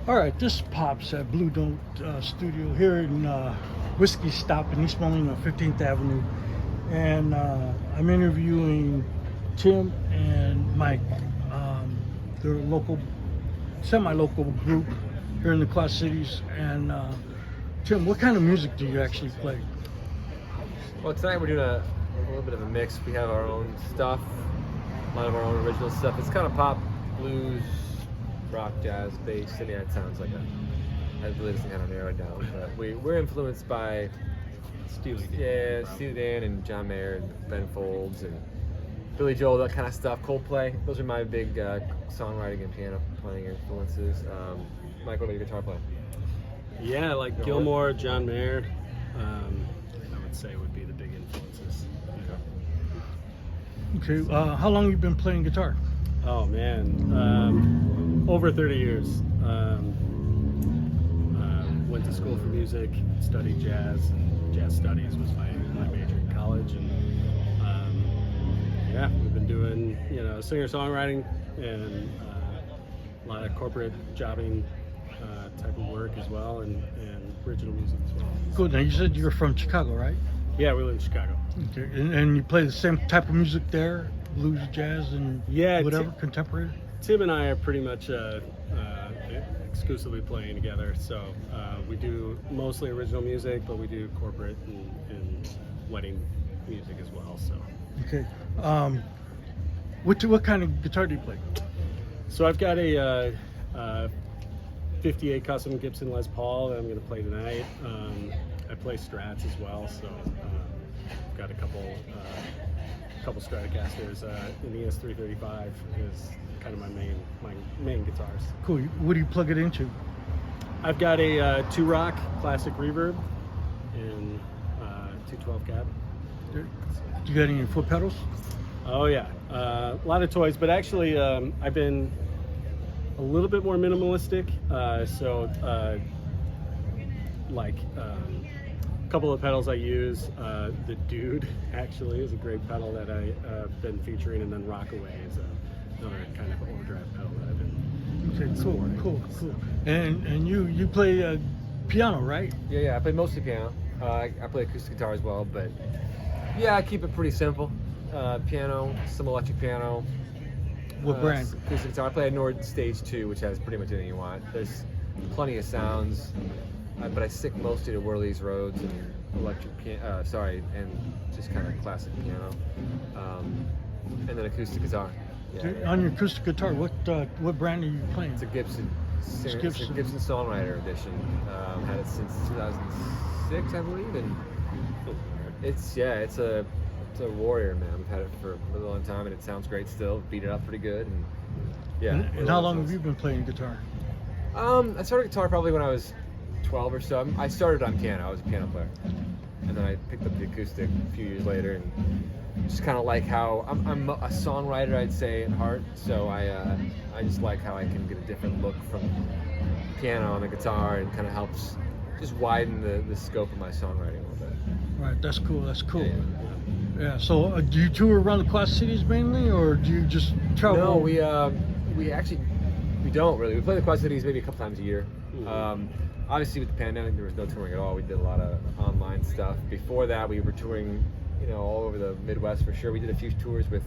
All right, this is Pops at Blue Note Studio here in Whiskey Stop in East Moline on 15th Avenue. And I'm interviewing Tim and Mike. They're a local, semi-local group here in the Quad Cities. And Tim, what kind of music do you actually play? Well, tonight we're doing a little bit of a mix. We have our own stuff, a lot of our own original stuff. It's kind of pop, blues, rock, jazz, bass. I mean, that sounds like I really doesn't kind of narrow it down. But we're influenced by Steely Dan and John Mayer and Ben Folds and Billy Joel, that kind of stuff. Coldplay. Those are my big songwriting and piano playing influences. Mike, what about your guitar playing? Yeah, like Gilmore, John Mayer, I would say would be the big influences. Okay, how long have you been playing guitar? Oh man, over 30 years. Went to school for music, studied jazz, and jazz studies was my major in college. And yeah, we've been doing singer-songwriting and a lot of corporate jobbing type of work as well, and original music as well. Cool. Now you said you're from Chicago, right? Yeah, we live in Chicago. Okay, and you play the same type of music there, blues, jazz, and whatever, contemporary? Tim and I are pretty much exclusively playing together, so we do mostly original music, but we do corporate and wedding music as well. So. Okay. What kind of guitar do you play? So I've got a 58 custom Gibson Les Paul that I'm going to play tonight. I play Strats as well, so I've got a couple Stratocasters. An ES335 is kind of my main guitars. Cool. What do you plug it into? I've got a 2-Rock classic reverb and 212 cab. Do you got any foot pedals? Oh yeah, a lot of toys, but actually I've been a little bit more minimalistic. A couple of pedals I use. The Dude actually is a great pedal that I've been featuring, and then Rockaway is another kind of overdrive pedal that I've been. Okay, cool. And you play piano, right? Yeah, I play mostly piano. I play acoustic guitar as well, but yeah, I keep it pretty simple. Piano, some electric piano. What brand? Acoustic guitar. I play a Nord Stage 2, which has pretty much anything you want. There's plenty of sounds, but I stick mostly to Worley's Rhodes and electric piano. And just kind of classic piano, and then acoustic guitar. Yeah. On your acoustic guitar, what brand are you playing? It's a Gibson. It's a Gibson. Gibson Songwriter Edition. Had it since 2006, I believe, and it's a warrior, man. We've had it for a really long time, and it sounds great still. Beat it up pretty good, and yeah. And how long have you been playing guitar? I started guitar probably when I was 12 or so. I started on piano. I was a piano player, and then I picked up the acoustic a few years later, and just kind of like how I'm a songwriter, I'd say, at heart. So I just like how I can get a different look from piano on the guitar, and kind of helps just widen the scope of my songwriting a little bit. Right, that's cool. Yeah. So do you tour around the Quad Cities mainly, or do you just travel? No, we don't really. We play the Quad Cities maybe a couple times a year. Obviously, with the pandemic, there was no touring at all. We did a lot of online stuff. Before that, we were touring, all over the Midwest for sure. We did a few tours with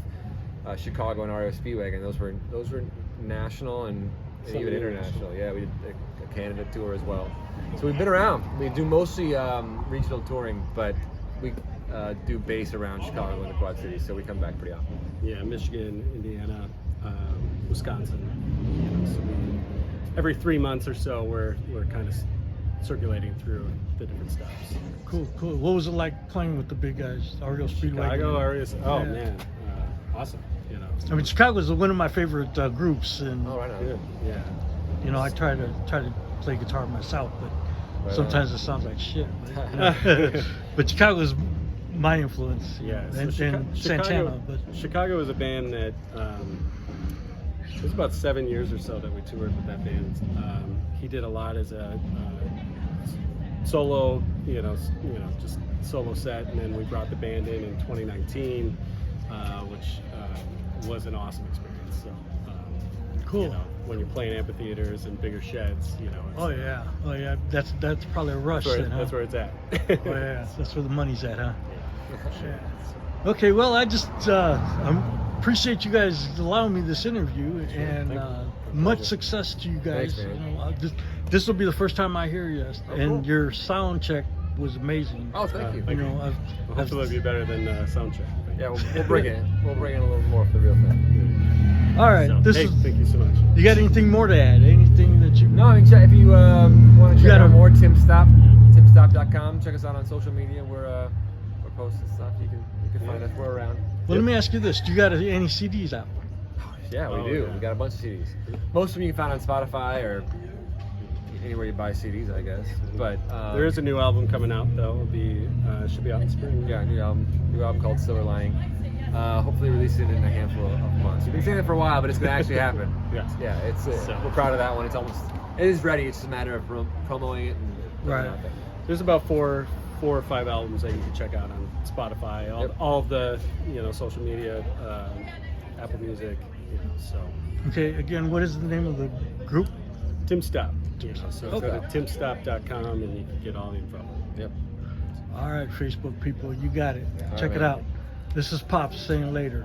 Chicago and REO Speedwagon. Those were national and even international. Yeah, we did a Canada tour as well. So we've been around. We do mostly regional touring, but we do base around Chicago and the Quad Cities, so we come back pretty often. Yeah, Michigan, Indiana, Wisconsin. So every 3 months or so, we're kind of circulating through the different stops. Cool. What was it like playing with the big guys, REO Speedwagon? Chicago, man, awesome. I mean, Chicago is one of my favorite groups, and Oh, right on. Good. Yeah. I try to play guitar myself, but Right sometimes it sounds like shit. But Chicago is my influence. Yeah, so and Santana. But Chicago is a band that it was about 7 years or so that we toured with that band. He did a lot as a solo, just solo set, and then we brought the band in 2019, which was an awesome experience. So cool. when you're playing amphitheaters and bigger sheds, you know. Oh yeah. That's probably a rush then, huh? That's where it's at. Oh yeah, that's where the money's at, huh? Yeah. Okay, well, I just appreciate you guys allowing me this interview, and much success to you guys. Thanks, man. You know, this will be the first time I hear you, Oh, and cool. your sound check was amazing. Oh, thank you. You know, Well, hopefully it'll be better than soundcheck. Yeah, we'll bring it. We'll bring in a little more for the real thing. all right. So, This hey, is. thank you so much. You got anything more to add? Anything that you? No, I mean, if you want to check gotta- out more, timstop.com. Check us out on social media. We're posting stuff. You can find us. We're around. Well, let me ask you this: do you got any CDs out? Yeah, we Oh, do. yeah. We got a bunch of CDs. Most of them you can find on Spotify or anywhere you buy CDs, I guess. But There is a new album coming out though. It'll be should be out in spring. yeah, new album called Silver Lining. Hopefully release it in a handful of months. We've been saying it for a while, but it's gonna actually happen. Yes. Yeah, it's So- we're proud of that one. It is ready. It's just a matter of promoting it and putting Right. it out there. There's about four or five albums that you can check out on Spotify. Yep. All of the social media, Apple Music. So Okay, again, what is the name of the group? Tim Stop. So Okay. go to timstop.com and you can get all the info. Yep. All right, Facebook people, you got it. All Check right, it man. out. This is Pops saying later.